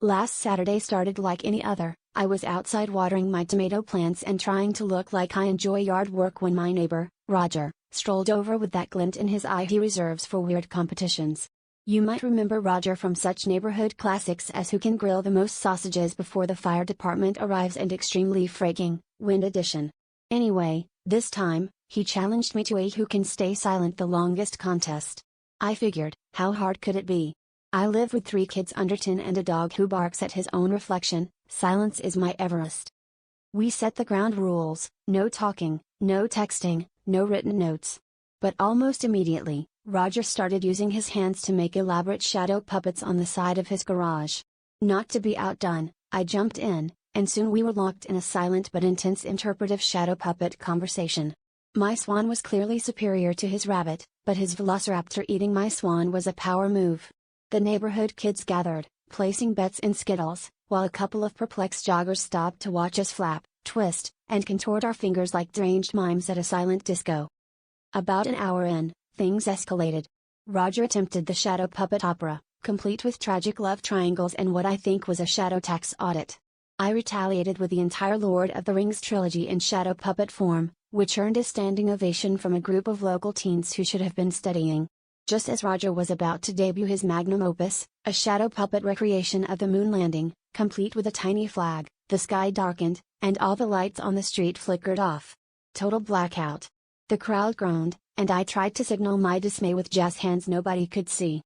Last Saturday started like any other. I was outside watering my tomato plants and trying to look like I enjoy yard work when my neighbor, Roger, strolled over with that glint in his eye he reserves for weird competitions. You might remember Roger from such neighborhood classics as Who Can Grill the Most Sausages Before the Fire Department Arrives and Extreme Leaf Raking, Wind Edition. Anyway, this time, he challenged me to a Who Can Stay Silent the Longest contest. I figured, how hard could it be? I live with 3 kids under 10 and a dog who barks at his own reflection. Silence is my Everest. We set the ground rules: no talking, no texting, no written notes. But almost immediately, Roger started using his hands to make elaborate shadow puppets on the side of his garage. Not to be outdone, I jumped in, and soon we were locked in a silent but intense interpretive shadow puppet conversation. My swan was clearly superior to his rabbit, but his velociraptor eating my swan was a power move. The neighborhood kids gathered, placing bets in Skittles, while a couple of perplexed joggers stopped to watch us flap, twist, and contort our fingers like deranged mimes at a silent disco. About an hour in, things escalated. Roger attempted the shadow puppet opera, complete with tragic love triangles and what I think was a shadow tax audit. I retaliated with the entire Lord of the Rings trilogy in shadow puppet form, which earned a standing ovation from a group of local teens who should have been studying. Just as Roger was about to debut his magnum opus, a shadow puppet recreation of the moon landing, complete with a tiny flag, the sky darkened, and all the lights on the street flickered off. Total blackout. The crowd groaned, and I tried to signal my dismay with jazz hands nobody could see.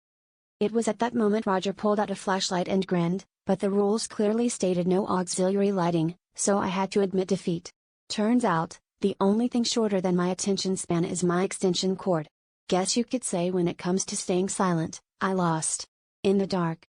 It was at that moment Roger pulled out a flashlight and grinned, but the rules clearly stated no auxiliary lighting, so I had to admit defeat. Turns out, the only thing shorter than my attention span is my extension cord. Guess you could say when it comes to staying silent, I lost. In the dark,